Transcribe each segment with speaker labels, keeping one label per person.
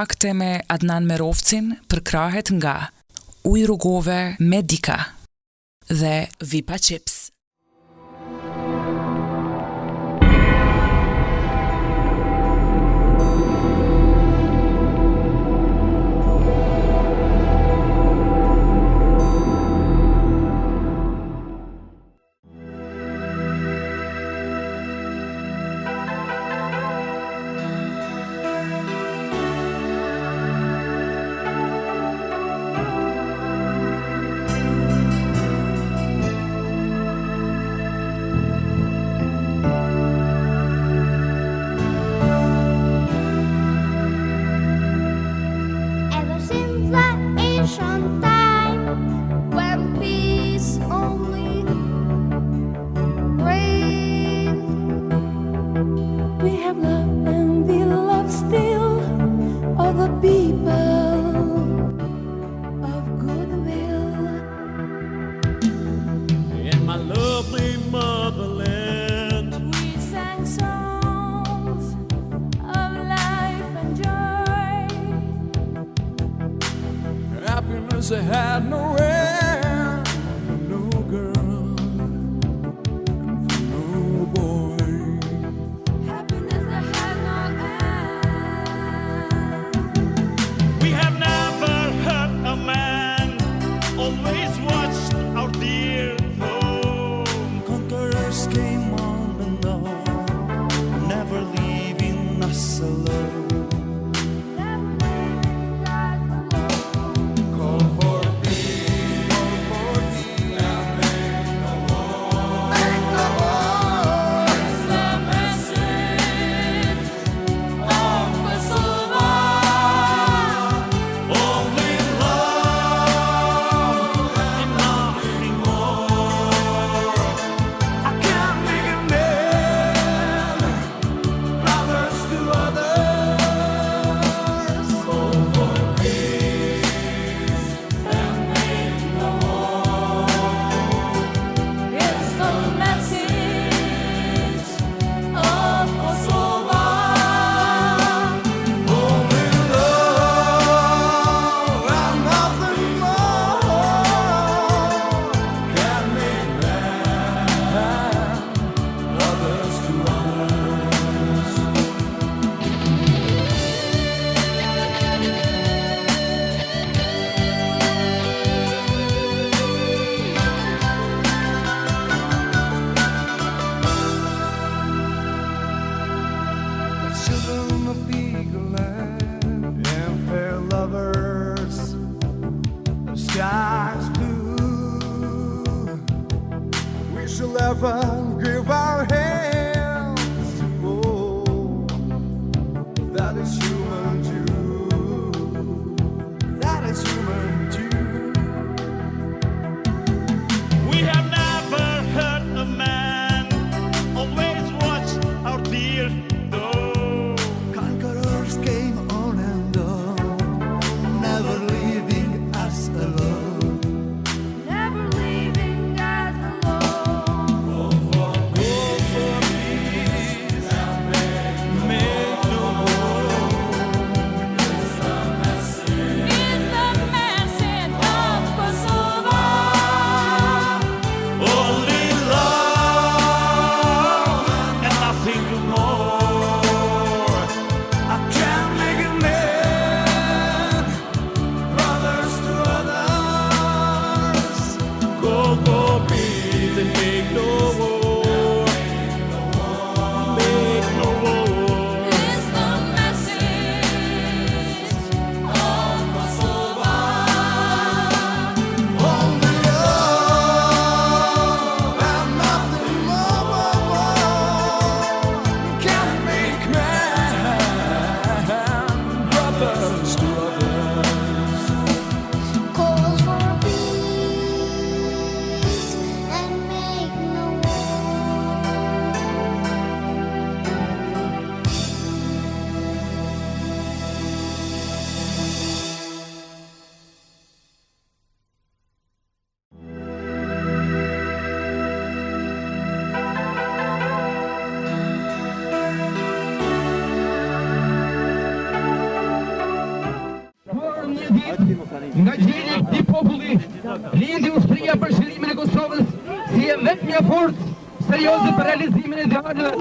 Speaker 1: kontakte me Adnan Merovcin për krahet nga Ujë rrugove Medika dhe Vipa Chips.
Speaker 2: Happiness I had no end for no girl and for no boy.
Speaker 3: Happiness I had no end.
Speaker 4: We have never hurt a man, always watched our dear home.
Speaker 2: Conquerors came on and on, never leaving us alone. Children of eagle land and fair lovers, the sky's blue. We shall ever give our hands to more. That is human too. That is human too.
Speaker 4: We have never hurt a man, always watched our dear home.
Speaker 2: Conquerors came on and on, never leaving us alone.
Speaker 3: Never leaving us alone.
Speaker 5: ditë, nga gjeli këtij populli, lindi ushtria për shërimin e Kosovës si e vetë një forcë serioze për realizimin e idealeve.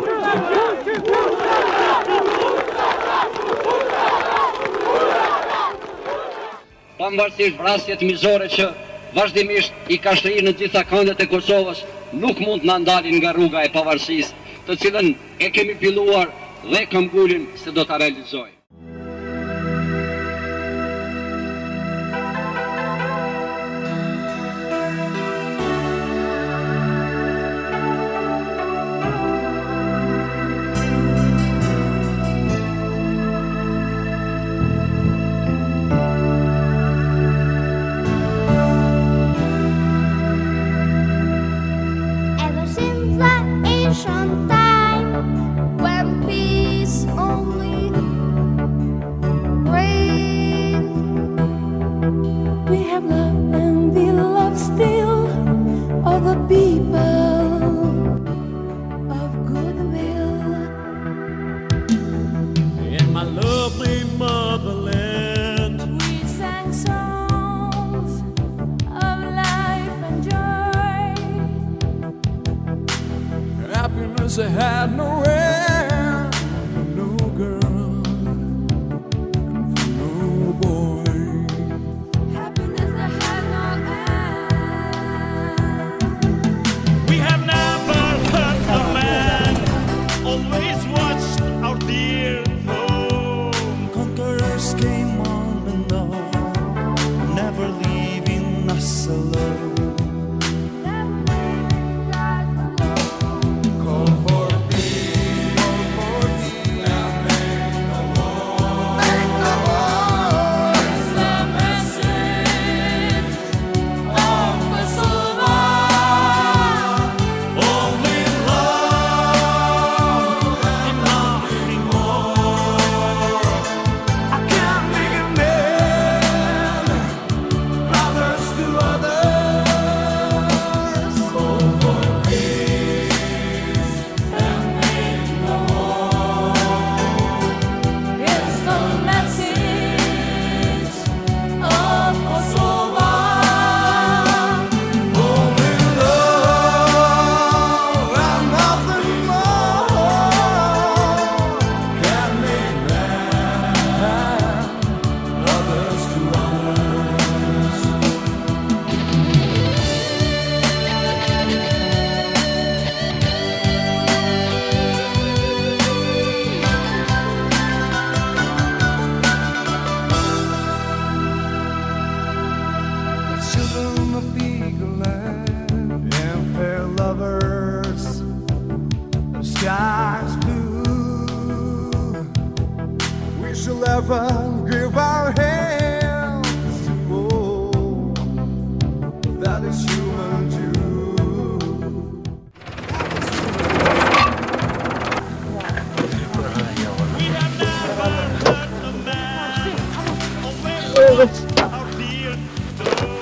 Speaker 6: Pavarësisht vrasjet mizore që vazhdimisht i ka shtrirë në gjitha këndet e Kosovës, nuk mund na ndalin nga rruga e pavarësisë, të cilën e kemi filluar dhe këmbgulin se do ta realizojmë.
Speaker 3: Ever since the ancient time, when peace only reigned, we have loved and we love still all the people of goodwill.
Speaker 4: In my lovely motherland,
Speaker 3: We sang songs of life and joy.
Speaker 2: Happiness I had no end for no girl and for no boy.
Speaker 3: Happiness that had no end.
Speaker 4: we have never hurt a man, always watched our dear home.
Speaker 7: Conquerors came on and on, never leaving us alone.
Speaker 2: Call for peace, and make no war. Make no war.
Speaker 3: It's the message of Kosovo.
Speaker 7: Only love and nothing more.
Speaker 2: I can't make a man, brothers to others. Call for peace and make no war.
Speaker 3: It's the message of Kosovo.
Speaker 2: Only love and nothing more can make man brothers to others. The children of Eagle Land and fair lovers, the sky's blue. We shall ever give our hands to all that is human too.
Speaker 4: We have never hurt a man, always watched our dear home.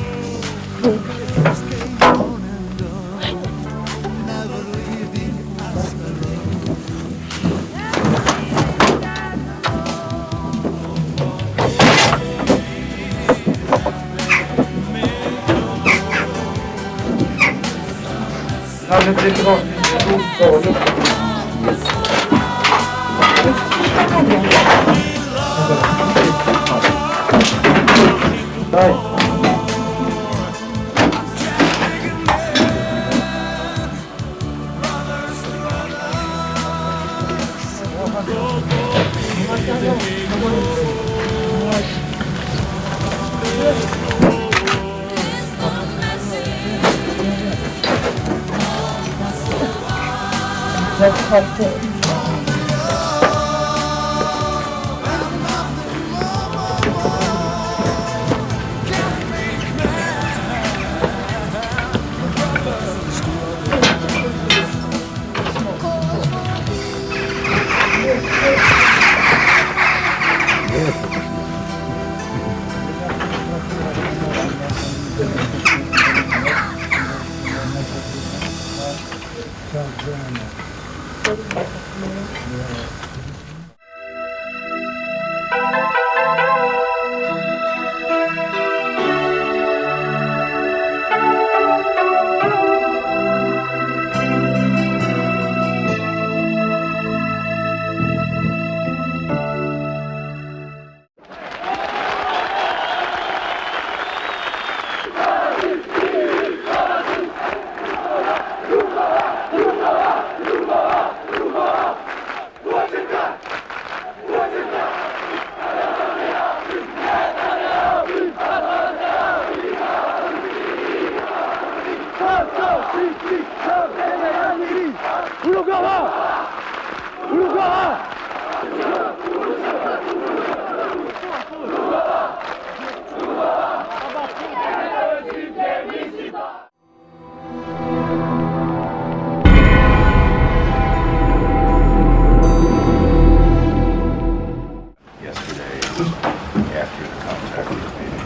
Speaker 7: Came on and on, never leaving us alone.
Speaker 8: Thank you.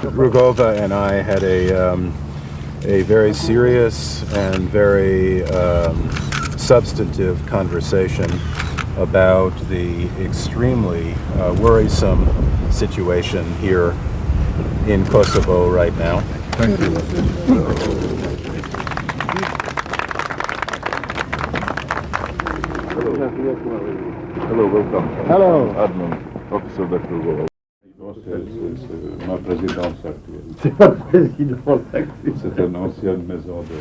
Speaker 8: Rugova and I had a very serious and very substantive conversation about the extremely worrisome situation here in Kosovo right now.
Speaker 2: Thank you.
Speaker 8: Hello, welcome.
Speaker 2: Hello.
Speaker 8: Admin, officer of Rugova. Ma présidence actuelle.
Speaker 2: C'est la présidence actuelle.
Speaker 8: C'est une ancienne maison de...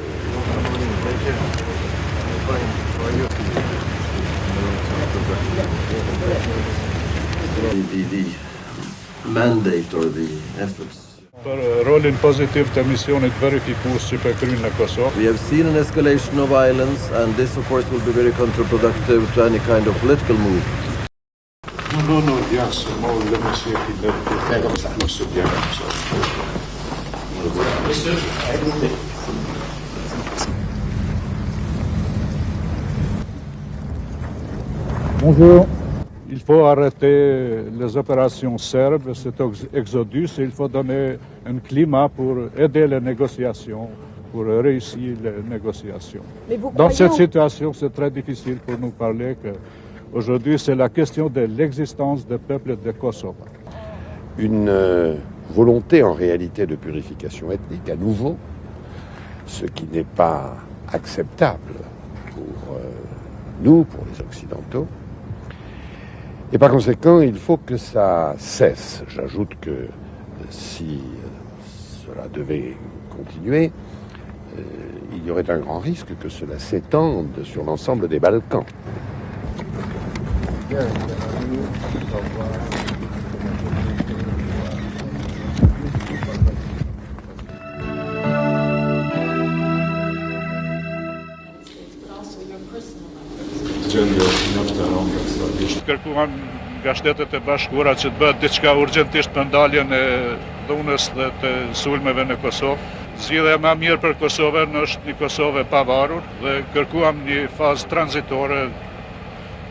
Speaker 9: The mandate or the efforts.
Speaker 8: Për rolin pozitiv të misionit verifikues që për kryen në Kosovë.
Speaker 9: We have seen an escalation of violence, and this, of course, will be very counterproductive to any kind of political move.
Speaker 8: No, yes, more let me see if he did
Speaker 2: Bonjour.
Speaker 8: Il faut arrêter les opérations serbes, cet exodus, il faut donner un climat pour aider les négociations, pour réussir les négociations. Dans cette situation, c'est très difficile pour nous parler que aujourd'hui, c'est la question de l'existence du peuple de Kosovo.
Speaker 10: Une volonté en réalité de purification ethnique, à nouveau, ce qui n'est pas acceptable pour nous, pour les Occidentaux. Et par conséquent, il faut que ça cesse. J'ajoute que si cela devait continuer, il y aurait un grand risque que cela s'étende sur l'ensemble des Balkans.
Speaker 8: Kërkuam nga Shtetet e Bashkuara që të bëhet diçka urgjentisht për ndaljen e dhunës dhe të sulmeve në Kosovë. Zgjidhja më e mirë për Kosovën është një Kosovë e pavarur dhe kërkuam një fazë tranzitore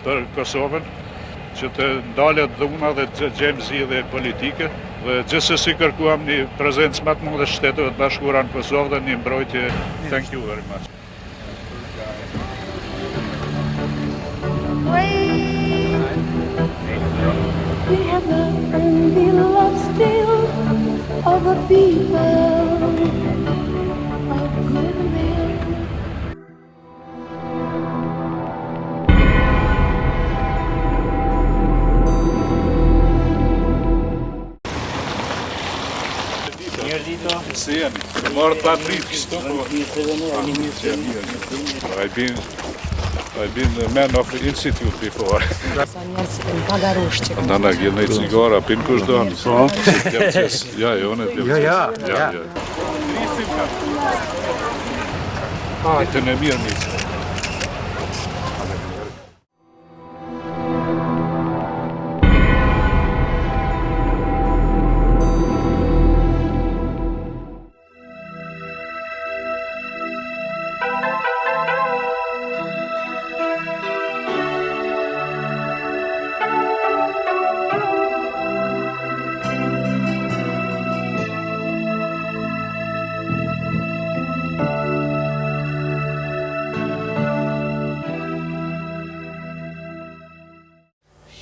Speaker 8: për Kosovën që të ndalet dhuna dhe të gjejmë zgjidhje politike dhe gjithsesi kërkuam një prezencë më të madhe të Shteteve të Bashkuara në Kosovë dhe një mbrojtje. Thank you very much.
Speaker 3: We have loved and we love still of the people of goodwill.
Speaker 8: I've been the man of the institute before. Nana gjelë një cigara, pinë kush do në. Ja, unë e të ja. Të në mirë një.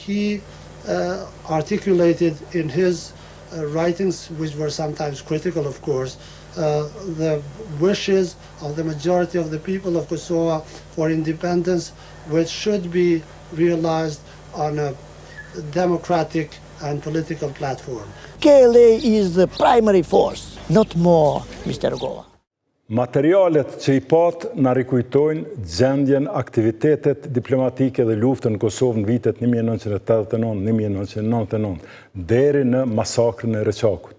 Speaker 11: He articulated in his writings, which were sometimes critical, of course, the wishes of the majority of the people of Kosovo for independence, which should be realized on a democratic and political platform.
Speaker 12: KLA is the primary force, not more, Mr. Rugova.
Speaker 13: Materialet që i pat na rikujtojnë gjendjen, aktivitetet diplomatike dhe luftën në Kosovë në vitet 1989-1999, deri në masakrën e Reçakut.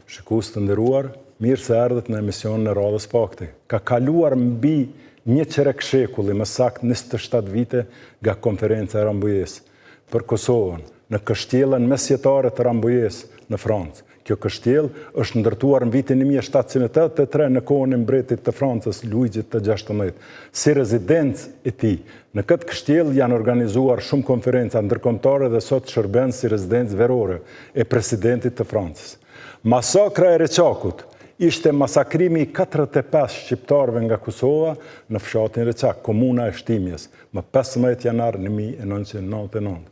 Speaker 13: Shikues të nderuar, mirë se erdhët në emisionin e Radhës Fakte. Ka kaluar mbi një qerek shekulli, më saktë 27 vite nga konferenca e Rambujës për Kosovën, në kështjellën mesjetare të Rambujës në Francë. Kjo kështjellë është ndërtuar në vitin 1783 në kohën e mbretit të Francës, Luigjit të 16. Si rezidencë e tij, në këtë kështjellë janë organizuar shumë konferenca ndërkombëtare dhe sot shërben si rezidencë verore e presidentit të Francës. Masakra e Reçakut ishte masakrimi i 45 shqiptarëve nga Kosova në fshatin Reçak, komuna e Shtimjes, më 15 janar 1999.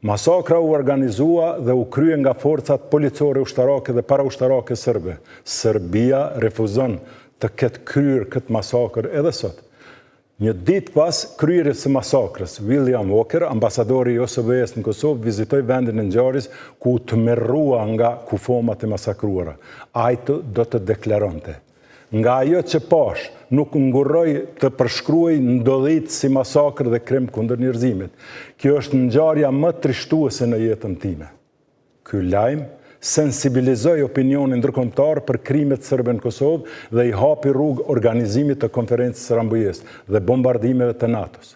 Speaker 13: Masakra u organizua dhe u krye nga forcat policore ushtarake dhe paraushtarake serbe. Serbia refuzon të ketë kryer këtë masakër edhe sot. Një ditë pas kryerjes së masakrës, William Walker, ambasadori i OSBE-s në Kosovë, vizitoi vendin e ngjarjes ku u tmerrua nga kufomat e masakruara. Ai do të deklaronte. Nga ajo që pash, nuk ngurroj të përshkruaj ndodhit si masakër dhe krim kundër njerëzimit. Kjo është ngjarja më trishtuese në jetën time. Ky lajm sensibilizoi opinionin ndërkombëtar për krimet serbe në Kosovë dhe i hapi rrugë organizimit të konferencës së Rambujës dhe bombardimeve të NATO-s.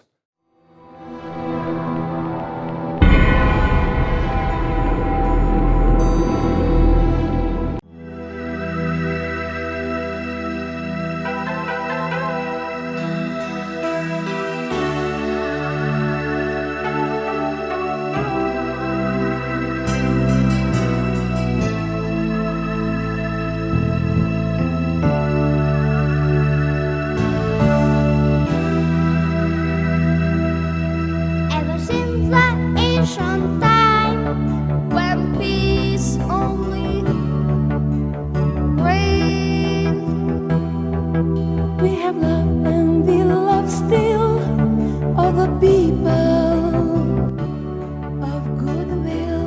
Speaker 3: Ever since the ancient time, when peace only reigned,
Speaker 14: We have loved and we love still all the people of goodwill.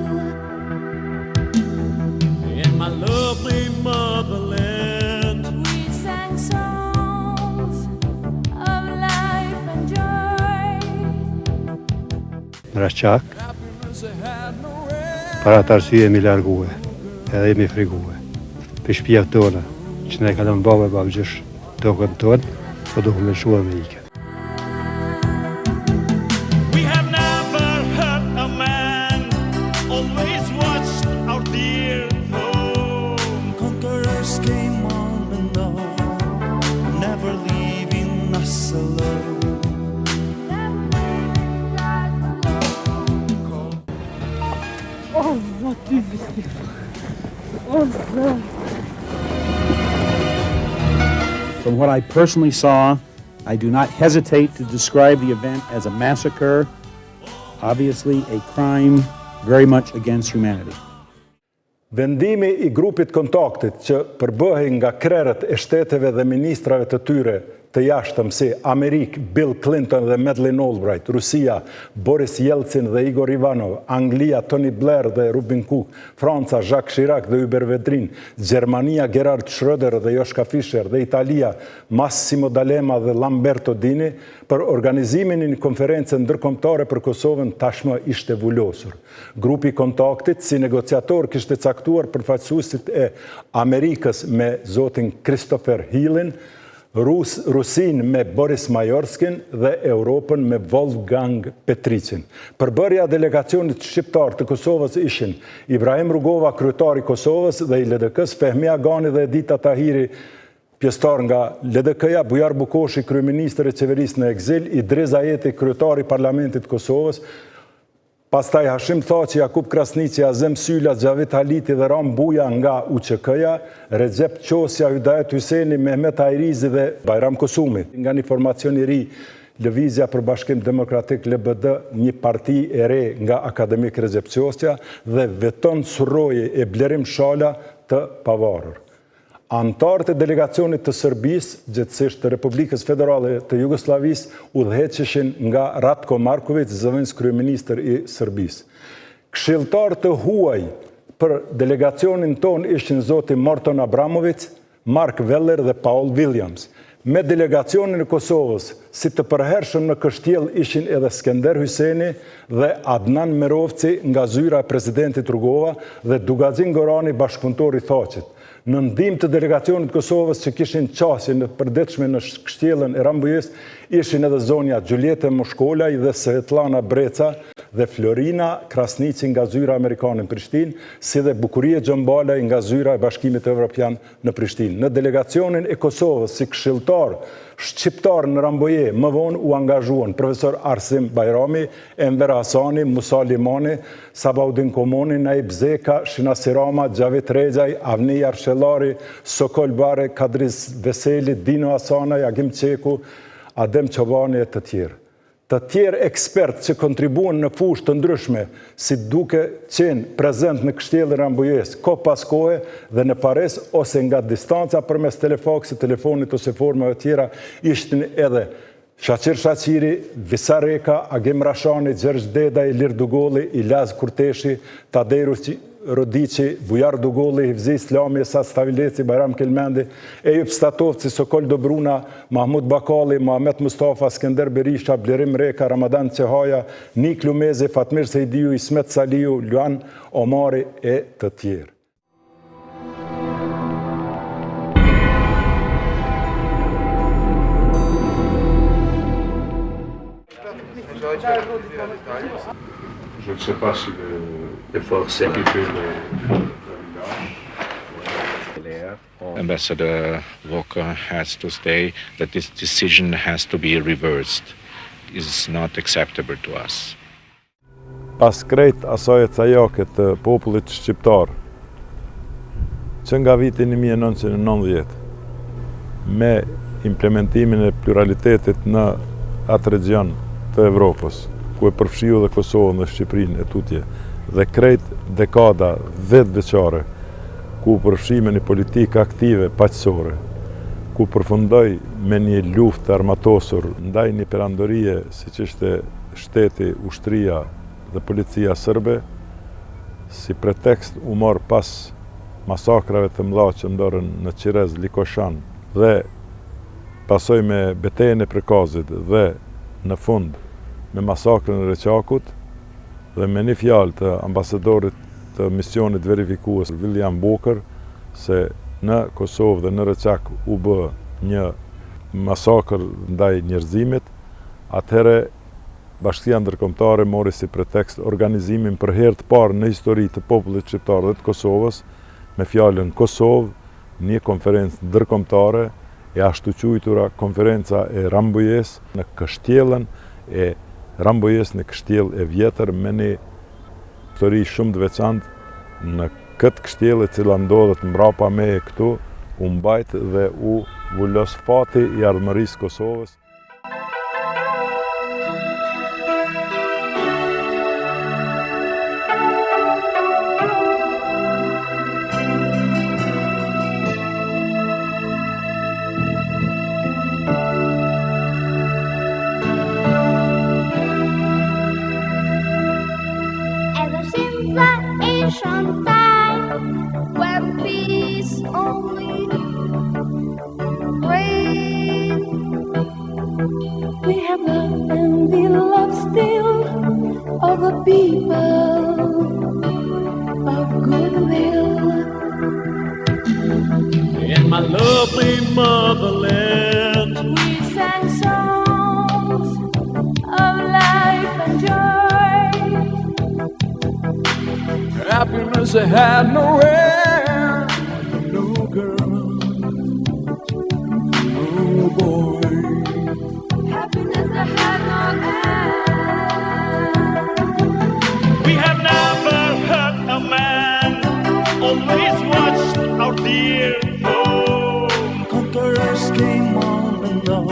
Speaker 4: In my lovely motherland,
Speaker 14: We sang songs of life and joy.
Speaker 15: Në Rashqak, para të arsye jemi largue, edhe jemi frikue. Për shtëpiat tona, që ne kalon baba e babgjësh tokën tonë, po duhem me shua me ike.
Speaker 4: we have never hurt a man, always watched our dear home.
Speaker 7: Conquerors came on and on, never leaving us alone.
Speaker 14: Oh, what do you think? Oh, God.
Speaker 16: From what I personally saw, I do not hesitate to describe the event as a massacre, obviously a crime very much against humanity.
Speaker 13: Vendimi i grupit kontaktit që përbëhej nga krerët e shteteve dhe ministrave të tyre të jashtëm si Amerik, Bill Clinton dhe Madeleine Albright, Rusia, Boris Yeltsin dhe Igor Ivanov, Anglia, Tony Blair dhe Robin Cook, Franca, Jacques Chirac dhe Hubert Vedrin, Gjermania, Gerhard Schröder dhe Joschka Fischer dhe Italia, Massimo D'Alema dhe Lamberto Dini, për organizimin e një konferencë ndërkombëtare për Kosovën tashmë ishte vullosur. Grupi kontaktit si negociator kishte caktuar përfaqësuesit e Amerikës me zotin Christopher Hillin, Rusin me Boris Majorskin dhe Europën me Wolfgang Petricin. Përbërja delegacionit shqiptar të Kosovës ishin Ibrahim Rugova, kryetari i Kosovës dhe i LDK-s, Fehmi Agani dhe Edita Tahiri, pjesëtar nga LDK-ja, Bujar Bukoshi, kryeministër e qeverisë në ekzil, Idriz Ajeti, kryetari i Parlamentit të Kosovës, pastaj Hashim Thaçi, Jakub Krasniqi, Azem Sylla, Xhavit Haliti dhe Ram Buja nga UÇK-ja, Recep Qosja, Hydayet Hyseni, Mehmet Ajrizi dhe Bajram Kosumi. Nga një formacion i ri, Lëvizja për Bashkim Demokratik LBD, një parti e re nga akademik Recep Qosja dhe Veton Surroje e Blerim Shala të pavarur. Antarët e delegacionit të Serbisë, gjithsesht të Republikës Federale të Jugosllavisë, udhëheqeshin nga Ratko Marković, zëvendës kryeministër i Serbisë. Këshilltar të huaj për delegacionin ton ishin zoti Morton Abramović, Mark Weller dhe Paul Williams. Me delegacionin e Kosovës, si të përhershëm në kështjell ishin edhe Skender Hyseni dhe Adnan Merovci nga zyra e presidentit Rugova dhe Dugazin Gorani, bashkëpunëtor i Thaçit. Në ndihmë të delegacionit Kosovës që kishin qasje në përditshme në kështjellën e Rambujës, ishin edhe zonja Gjuljete Moshkolaj dhe Svetlana Breca dhe Florina Krasniqi nga zyra amerikane në Prishtinë, si dhe Bukurie Gjombalaj nga zyra e Bashkimit Evropian në Prishtinë. Në delegacionin e Kosovës si këshilltar shqiptar në Rambuje, më vonë u angazhuan profesor Arsim Bajrami, Enver Hasani, Musa Limani, Sabaudin Komoni, Naib Zeka, Shinasirama, Gjavit Rejaj, Avni Arshellari, Sokol Bare, Kadris Veseli, Dino Asanaj, Agim Qeku, Adem Qobani e të tjerë. Të tjerë ekspert që kontribuan në fushë të ndryshme, si duke qenë prezent në kështjellën Rambujes, ko pas kohe dhe në Pares, ose nga distanca përmes telefaksit, telefonit ose formave tjera, ishtin edhe Shaqir Shaqiri, Visa Reka, Agim Rashani, Gjergj Dedaj, Ilir Dugolli, Ilaz Kurteshi, Taderu Rodici, Bujar Dugolli, Hivzi Islami, Esat Stavileci, Bajram Kelmendi, Ejub Statovci, Sokol Dobruna, Mahmud Bakali, Mohamed Mustafa, Skender Berisha, Blerim Reka, Ramadan Qehaja, Nik Lumezi, Fatmir Sejdiu, Ismet Saliu, Luan Omari e të tjerë.
Speaker 8: Je ne sais pas si les forces qui fait
Speaker 17: Ambassador Walker has to say that this decision has to be reversed. It is not acceptable to us.
Speaker 18: Pas krejt asaj cajake të popullit shqiptar, që nga vitin 1990, me implementimin e pluralitetit në atë region të Evropës, ku e përfshiu dhe Kosovën dhe Shqipërinë e tutje, dhe krejt dekada 10 veçare, ku përfshime një politikë aktive paqësore, ku përfundoi me një luftë armatosur ndaj një perandorie si që ishte shteti, ushtria dhe policia sërbe, si pretekst u mor pas masakrave të mëdha që ndorën në Qirez, Likoshan, dhe pasoj me betejën e Prekazit dhe në fund me masakrën e Reçakut, dhe me një fjalë të ambasadorit të misionit verifikues William Boker, se në Kosovë dhe në Reçak u bë një masakër ndaj njerëzimit, atëherë Bashkia Ndërkombëtare mori si pretekst organizimin për herë të parë në histori të popullit shqiptar dhe të Kosovës, me fjalën Kosovë, një konferencë ndërkombëtare e ashtu quajtura Konferenca e Rambujes në kështjellën e Rambujes, në kështjellë e vjetër me një histori shumë të veçantë në këtë kështjellë e cila ndodhet mbrapa me këtu, u mbajt dhe u vullos fati i ardhmërisë Kosovës.
Speaker 3: Time when peace only reigns.
Speaker 14: We have love and we love still all the people of goodwill.
Speaker 4: In my lovely motherland,
Speaker 14: We sang songs of life and joy.
Speaker 2: Happiness I had no end, no girl, no boy.
Speaker 14: Happiness I had no end.
Speaker 4: we have never hurt a man, always watched our dear home.
Speaker 7: Conquerors came on and on,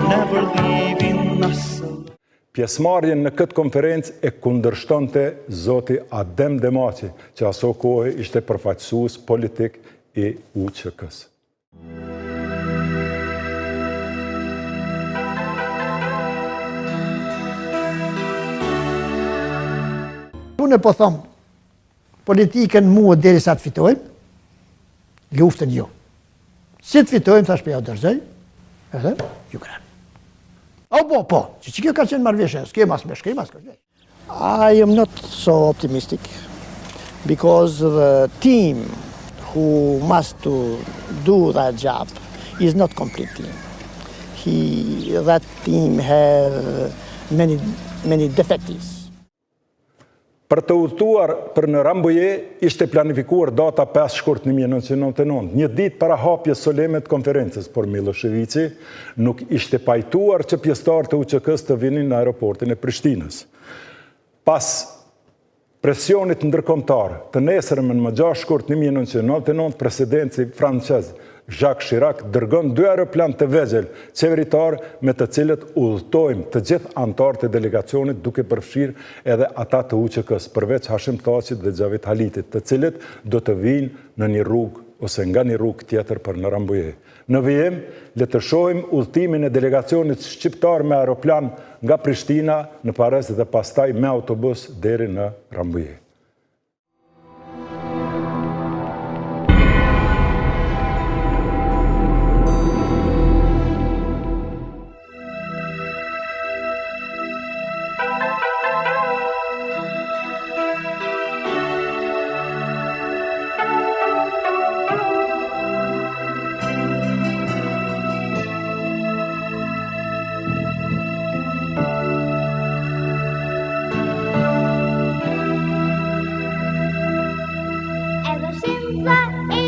Speaker 7: never leaving us alone.
Speaker 13: Pjesëmarrjen në këtë konferencë e kundërshtonte zoti Adem Demaçi, që aso kohë ishte përfaqësues politik i UÇK-s.
Speaker 12: Unë po thom, politikën mua derisa të fitojmë, luftën jo. Si të fitojmë, thash për ja dërzoj, edhe Ukrainë. Po, që kjo ka qenë marrëveshje, s'ke mas me shkrim, as kështë. I am not so optimistic, because the team who must to do that job is not complete team. That team has many defects.
Speaker 13: Për të udhëtuar për në Rambuje, ishte planifikuar data 5 shkurt 1999, një ditë para hapjes soleme të konferencës, por Miloševići nuk ishte pajtuar që pjesëtarët e UÇK-s të vinin në aeroportin e Prishtinës. Pas presionit ndërkombëtar, të nesërmen më 6 shkurt 1999, presidenti francez Jacques Chirac dërgon 2 aeroplan të vegjël qeveritar me të cilët udhëtojmë të gjithë anëtarët e delegacionit duke përfshirë edhe ata të UÇK-s, përveç Hashim Thaçit dhe Xhavit Halitit, të cilët do të vinë në një rrugë ose nga një rrugë tjetër për në Rambuje. Në vijim, le të shohim udhëtimin e delegacionit shqiptar me aeroplan nga Prishtina në Paris dhe pastaj me autobus deri në Rambuje.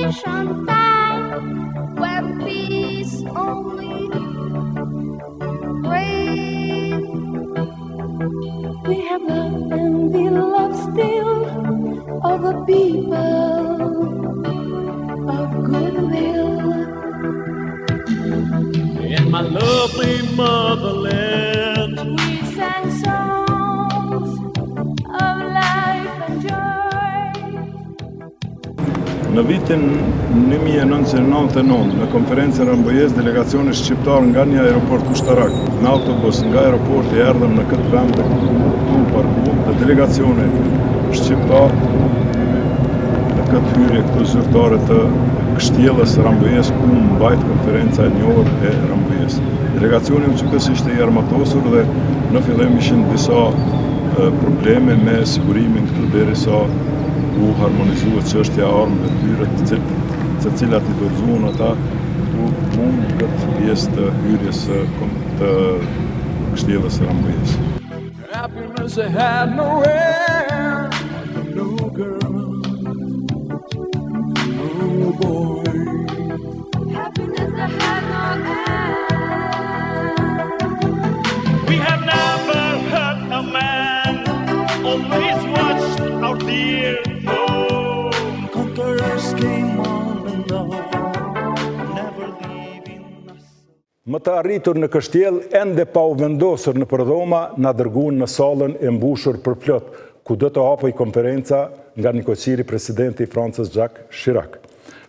Speaker 3: Ancient time when peace only reigned.
Speaker 14: We have loved and we love still all the people of goodwill.
Speaker 4: In my lovely motherland,
Speaker 14: We sang songs of life and joy.
Speaker 13: Në vitin 1999, në konferencën Rambujes, delegacioni shqiptar nga një aeroport kushtarak, në autobus nga aeroporti erdhëm në këtë vend ku parku dhe delegacioni shqiptar në këtë hyrje këtu zyrtare të kështjellës Rambujes ku mbajt konferenca e njohur e Rambujes. Delegacioni UÇK-s ishte i armatosur dhe në fillim ishin disa probleme me sigurimin këtu derisa u harmonizuar çështja e armëve të tyre, të cilat I dorëzuan ata këtu mund këtë pjesë të hyrjes të kështjellës së Rambujes.
Speaker 2: Happiness I had no end, no girl, no boy.
Speaker 14: Happiness that had no end.
Speaker 4: we have never hurt a man, always watched our dear home.
Speaker 7: Conquerors came on and on, never leaving us.
Speaker 13: Më të arritur në kështjell, ende pa u vendosur në përdhoma, na dërguan në sallën e mbushur për plot, ku do të hapej konferenca nga nikoqiri presidenti I Francës Jacques Chirac.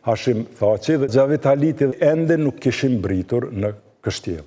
Speaker 13: Hashim Thaçi dhe Xhavit Haliti ende nuk kishin mbritur në kështjell.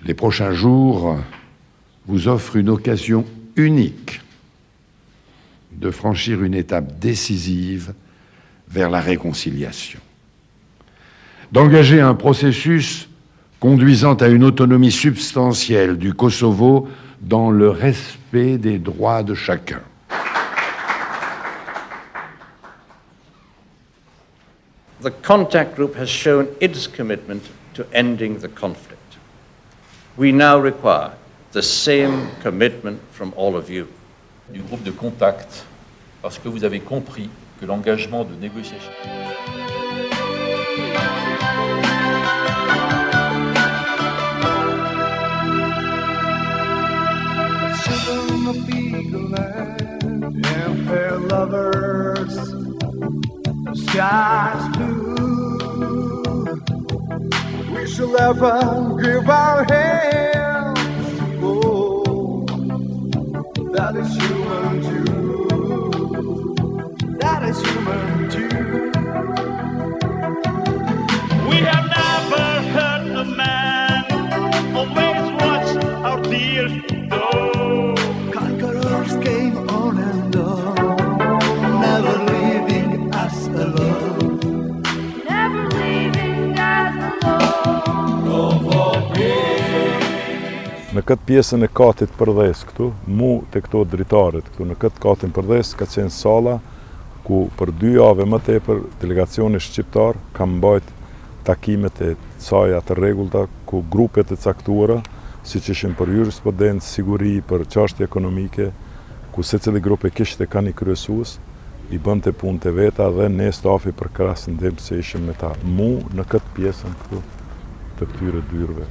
Speaker 10: Les prochains jours vous offrent une occasion unique de franchir une étape décisive vers la réconciliation, d'engager un processus conduisant à une autonomie substantielle du Kosovo dans le respect des droits de chacun.
Speaker 19: The contact group has shown its commitment to ending the conflict. We now require the same commitment from all of you.
Speaker 20: Du groupe de contact, parce que vous avez compris que l'engagement de négociation
Speaker 2: Children of Eagle Land. and fair lovers, the sky's blue. We shall ever give our hands to go. That is human too. That is human too.
Speaker 4: We have never hurt a man, always watched our tears flow.
Speaker 2: Conquerors came on and on, never leaving us alone.
Speaker 14: Never leaving us alone.
Speaker 2: No more pain.
Speaker 18: Në këtë pjesën e katit përdhes këtu, mu të këto dritarit këtu, në këtë katin përdhes ka qenë sala ku për 2 javë më tepër delegacioni shqiptar ka mbajt takimet e caja të rregullta ku grupet e caktuara, siç ishin për jurisprudencë, siguri, për çështje ekonomike, ku secili grup e kishte ka një kryesues, i bënte punët e veta dhe ne stafi për krahas ndim se ishim me ta. Mu në këtë pjesën këtu të këtyre dyrëve.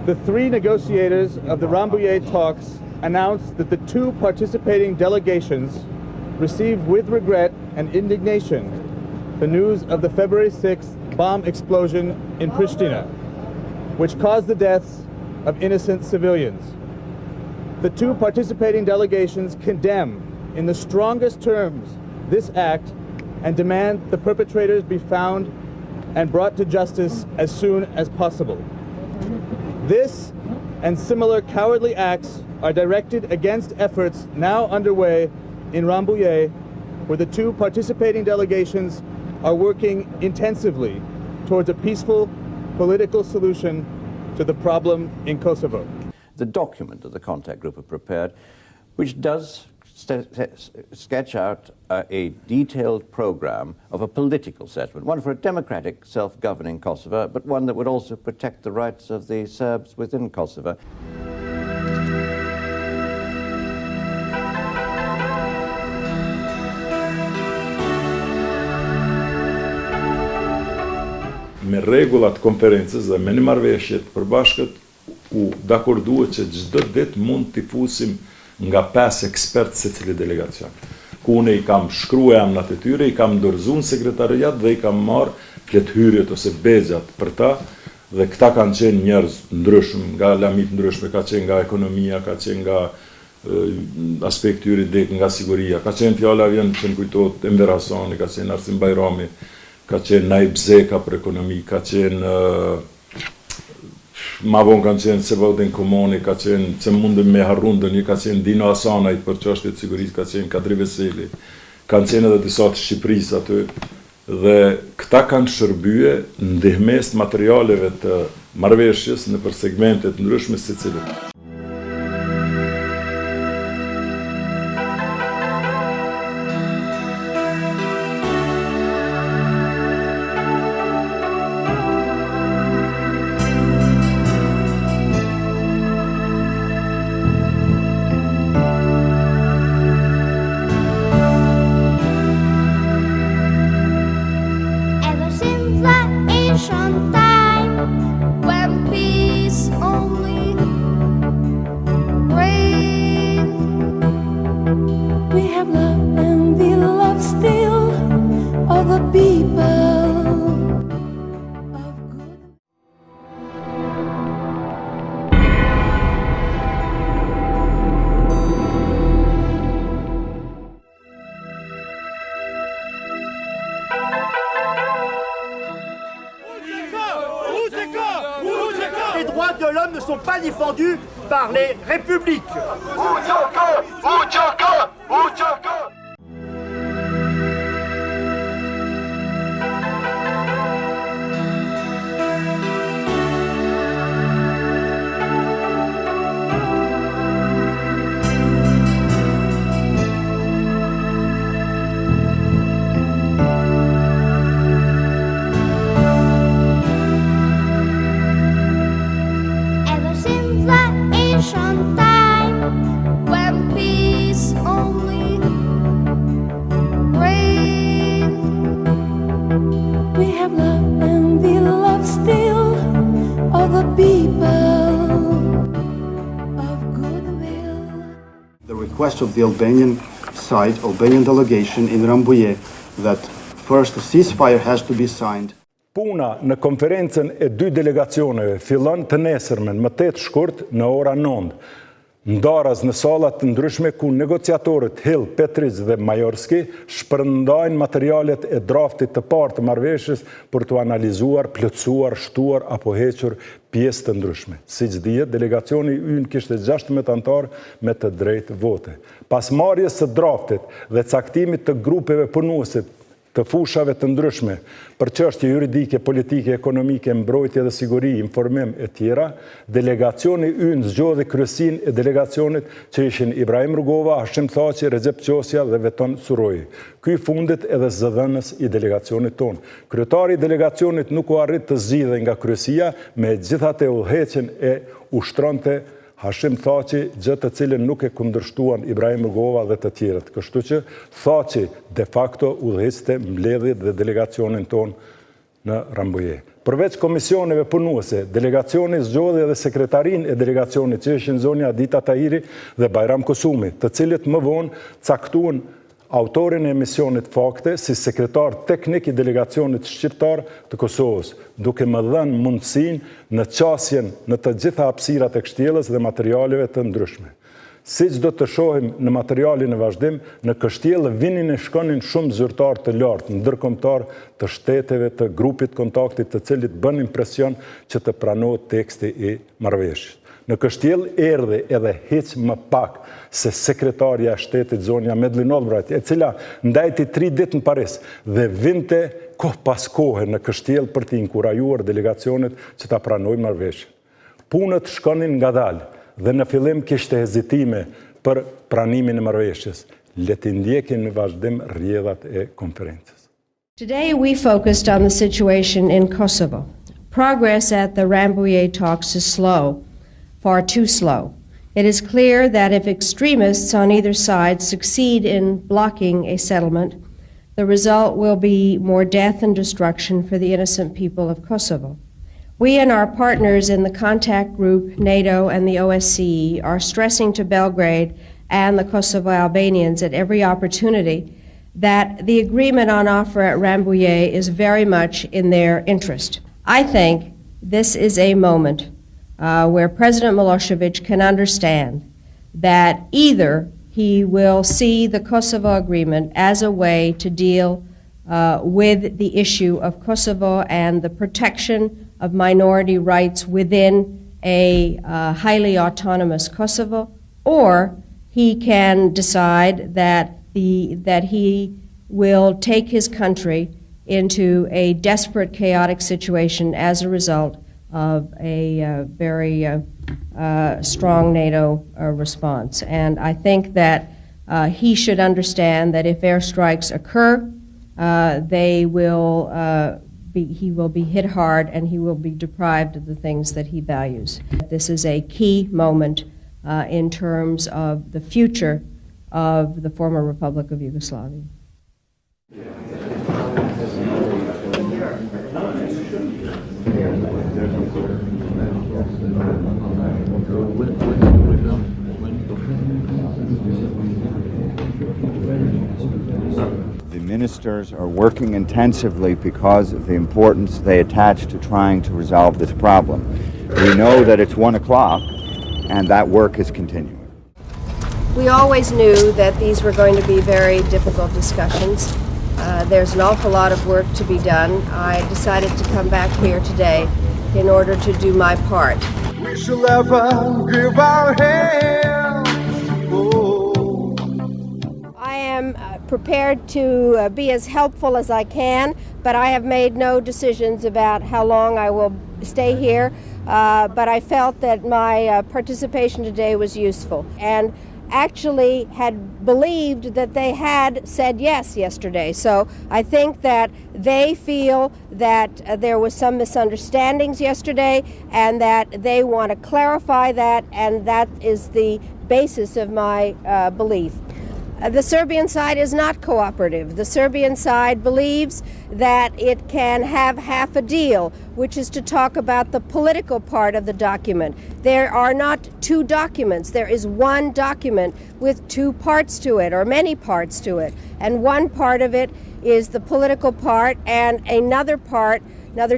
Speaker 21: The 3 negotiators of the Rambouillet talks announced that the 2 participating delegations received with regret and indignation the news of the February 6th bomb explosion in Pristina, which caused the deaths of innocent civilians. The 2 participating delegations condemn in the strongest terms this act and demand the perpetrators be found and brought to justice as soon as possible. This and similar cowardly acts are directed against efforts now underway in Rambouillet, where the 2 participating delegations are working intensively towards a peaceful political solution to the problem in Kosovo.
Speaker 19: The document that the contact group have prepared, which does sketch out a detailed program of a political settlement, one for a democratic, self-governing Kosovo, but one that would also protect the rights of the Serbs within Kosovo.
Speaker 18: Me rregullat konferencës dhe me një marrëveshje të përbashkët u dakorduhet që çdo ditë mund t'i fusim nga 5 ekspertë secili delegacion. Ku unë i kam shkruar emrat e tyre, i kam dorëzuar sekretariat dhe i kam marrë fletëhyrjet ose bezat për ta, dhe këta kanë qenë njerëz ndryshëm, nga lamit ndryshme, ka qenë nga ekonomia, ka qenë nga aspekti juridik, nga siguria, ka qenë fjala vjen që më kujtohet Enver Hasani, ka qenë Arsim Bajrami, ka qenë Naib Zeka për ekonomi, ka qenë ma vonë kanë qenë Sebaudin Komoni, ka qenë që mundëm me harrundën, ka qenë Dino Asanajt për çështjet sigurisë, ka qenë Kadri Veseli, kanë qenë edhe disa të Shqipërisë aty, dhe këta kanë shërbye ndihmes materialeve të marrëveshjes në për segmentet ndryshme secilit.
Speaker 3: Ever since the ancient time, when peace only reigned,
Speaker 14: We have loved and we love still all the people.
Speaker 22: Les droits de l'homme ne sont pas défendus par les républiques.
Speaker 14: We have loved and we love still all the people of goodwill.
Speaker 1: The request of the Albanian side, Albanian delegation in Rambouillet, that first a ceasefire has to be signed.
Speaker 13: Puna në konferencën e 2 delegacioneve fillon të nesërmen më 8 shkurt në ora 9. Ndaras në salat të ndryshme ku negociatorët Hill, Petric dhe Majorski shpërndajnë materialet e draftit të parë të marrëveshjes për të analizuar, plotësuar, shtuar apo hequr pjesë të ndryshme. Siç dihet, delegacioni ynë kishte 16 anëtar me të drejtë vote. Pas marrjes së draftit dhe caktimit të grupeve punuese të fushave të ndryshme për çështje juridike, politike, ekonomike, mbrojtje dhe siguri, informim e tjera, delegacioni ynë zgjodhi kryesinë e delegacionit që ishin Ibrahim Rugova, Hashim Thaçi, Recep Qosja dhe Veton Suroi. Ky fundit edhe zëdhënës i delegacionit ton. Kryetari i delegacionit nuk u arrit të zgjidhej nga kryesia, megjithatë udhëheqjen e ushtronte Hashim Thaçi, gjë të cilën nuk e kundërshtuan Ibrahim Rugova dhe të tjerët. Kështu që Thaçi de facto udhëheqte mbledhjet dhe delegacionin ton në Rambouillet. Përveç komisioneve punuese, delegacioni zgjodhi edhe sekretarin e delegacionit që ishin zonja Dita Tahiri dhe Bajram Kusumi, të cilët më vonë caktuan autorin e emisionit Fakte si sekretar teknik i delegacionit shqiptar të Kosovës, duke më dhënë mundësinë në qasjen në të gjitha hapësirat e kështjellës dhe materialeve të ndryshme. Siç do të shohim në materialin e vazhdim, në kështjellë vinin e shkonin shumë zyrtar të lartë, ndërkombëtar të shteteve të grupit kontaktit të cilit bën impresion që të pranohet teksti i marrëveshjes. Në kështjellë erdhi edhe hiç më pak se sekretarja e shtetit zonja Medlin Albright, e cila ndajti 3 ditë në Paris dhe vinte kohë pas kohe në kështjellë për të inkurajuar delegacionet që ta pranojnë marrëveshjen. Punët shkonin ngadalë dhe në fillim kishte hezitime për pranimin e marrëveshjes. Le të ndjekim në vazhdim rrjedhat e konferencës.
Speaker 5: Today we focused on the situation in Kosovo. Progress at the Rambouillet talks is slow. Far too slow. It is clear that if extremists on either side succeed in blocking a settlement, the result will be more death and destruction for the innocent people of Kosovo. We and our partners in the contact group, NATO and the OSCE are stressing to Belgrade and the Kosovo Albanians at every opportunity that the agreement on offer at Rambouillet is very much in their interest. I think this is a moment where President Milosevic can understand that either he will see the Kosovo agreement as a way to deal with the issue of Kosovo and the protection of minority rights within a highly autonomous Kosovo, or he can decide that he will take his country into a desperate, chaotic situation as a result of a very strong NATO response. And I think that he should understand that if airstrikes occur, he will be hit hard and he will be deprived of the things that he values. This is a key moment in terms of the future of the former Republic of Yugoslavia.
Speaker 23: The ministers are working intensively because of the importance they attach to trying to resolve this problem. We know that it's 1 o'clock and that work is continuing.
Speaker 5: We always knew that these were going to be very difficult discussions. There's an awful lot of work to be done. I decided to come back here today in order to do my part.
Speaker 2: We shall ever give our hands. Oh.
Speaker 5: I am prepared to be as helpful as I can, but I have made no decisions about how long I will stay here. But I felt that my participation today was useful, and actually had believed that they had said yes yesterday. So I think that they feel that there was some misunderstandings yesterday and that they want to clarify that, and that is the basis of my belief. The Serbian side is not cooperative. The Serbian side believes that it can have half a deal, which is to talk about the political part of the document. There are not two documents. There is one document with two parts to it, or many parts to it. And one part of it is the political part, and another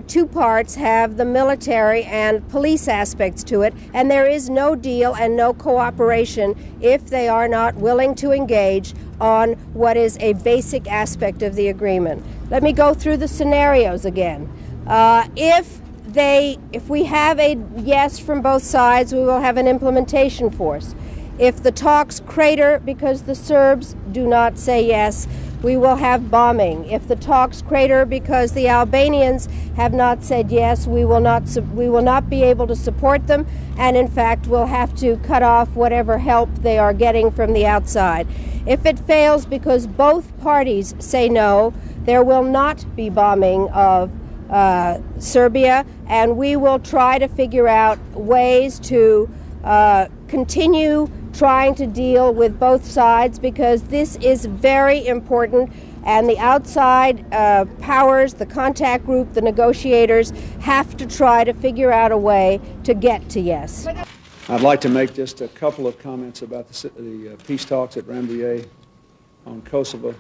Speaker 5: two parts have the military and police aspects to it, and there is no deal and no cooperation if they are not willing to engage on what is a basic aspect of the agreement. Let me go through the scenarios again. If we have a yes from both sides, we will have an implementation force. If the talks crater because the Serbs do not say yes, we will have bombing. If the talks crater because the Albanians have not said yes, we will not be able to support them, and in fact we'll have to cut off whatever help they are getting from the outside. If it fails because both parties say no, there will not be bombing of Serbia, and we will try to figure out ways to continue trying to deal with both sides, because this is very important, and the outside powers, the contact group, the negotiators, have to try to figure out a way to get to yes.
Speaker 6: I'd like to make just a couple of comments about the peace talks at Rambouillet on Kosovo.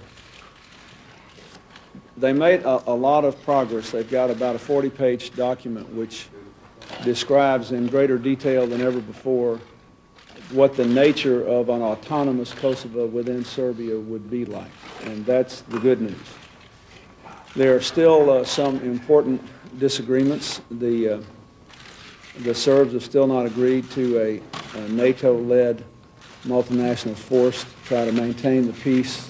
Speaker 6: They made a lot of progress. They've got about a 40-page document which describes in greater detail than ever before what the nature of an autonomous Kosovo within Serbia would be like, and that's the good news. There are still some important disagreements. The Serbs have still not agreed to a NATO-led multinational force to try to maintain the peace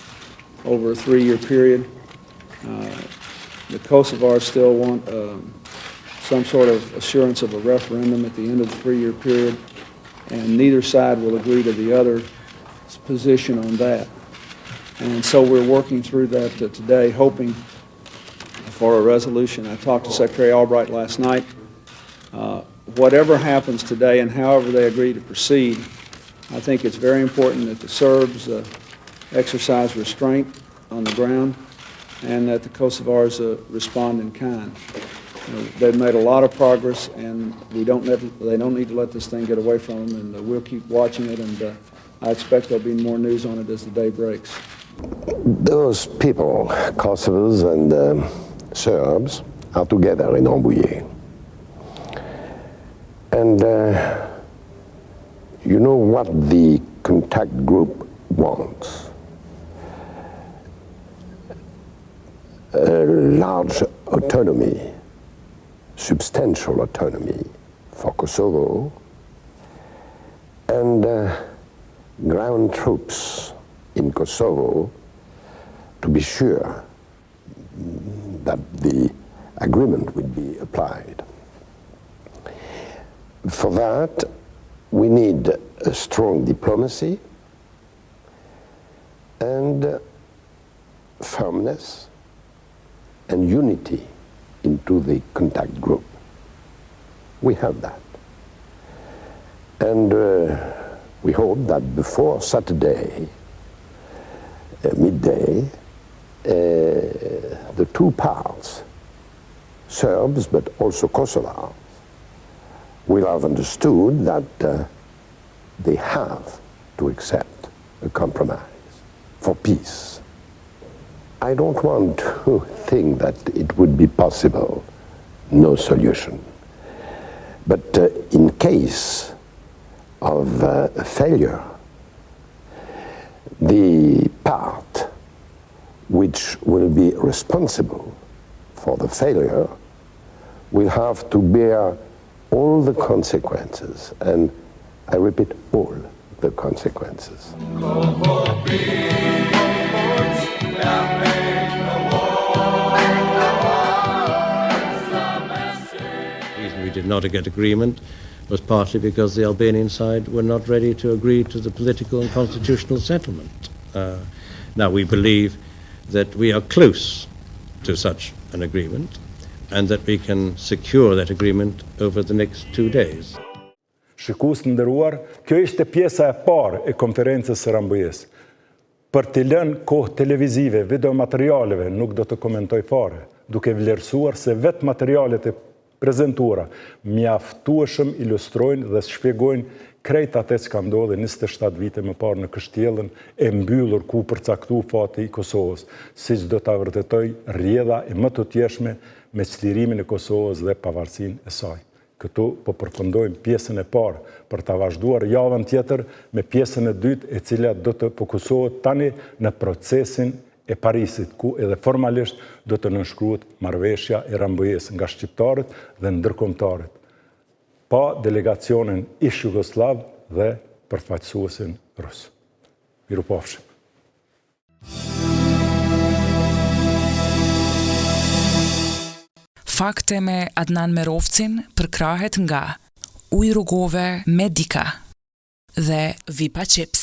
Speaker 6: over a 3-year period. The Kosovars still want some sort of assurance of a referendum at the end of the 3-year period, and neither side will agree to the other's position on that. And so we're working through that today, hoping for a resolution. I talked to Secretary Albright last night. Whatever happens today and however they agree to proceed, I think it's very important that the Serbs exercise restraint on the ground and that the Kosovars respond in kind. They've made a lot of progress, and they don't need to let this thing get away from them, and we'll keep watching it, and I expect there'll be more news on it as the day breaks.
Speaker 10: Those people, Kosovars and Serbs, are together in Rambouillet. And you know what the contact group wants? A large autonomy, substantial autonomy for Kosovo, and ground troops in Kosovo to be sure that the agreement will be applied. For that, we need a strong diplomacy and firmness and unity into the contact group. We have that. And we hope that before Saturday, midday, the two parts, Serbs but also Kosovars, will have understood that they have to accept a compromise for peace. I don't want to think that it would be possible, no solution. But in case of failure, the part which will be responsible for the failure will have to bear all the consequences, and I repeat, all the consequences.
Speaker 9: The reason we did not get agreement was partly because the Albanian side were not ready to agree to the political and constitutional settlement. Now we believe that we are close to such an agreement, and that we can secure that agreement over the next 2 days.
Speaker 13: Shikues të nderuar, kjo ishte pjesa e parë e konferencës së Rambouillet. për të lënë kohë televizive, videomaterialeve, nuk do të komentoj fare, duke vlerësuar se vetë materialet e prezentuara mjaftueshëm ilustrojnë dhe shpjegojnë krejt atë që ka ndodhur 27 vite më parë në Kështjellën e mbyllur ku përcaktu fati i Kosovës, siç do ta vërtetoj rrjedha e më të tjeshme me çlirimin e Kosovës dhe pavarësinë e saj. Këtu po përfundojmë pjesën e parë për ta vazhduar javën tjetër me pjesën e dytë e cila do të fokusohet tani në procesin e Parisit, ku edhe formalisht do të nënshkruhet marrëveshja e Rambujës nga shqiptarët dhe ndërkombëtarët, pa delegacionin ish Jugoslav dhe përfaqësuesin rus. Mirupafshim.
Speaker 11: Fakte me Adnan Merovcin përkrahet nga Ujë rrugove Medika dhe Vipa Chips.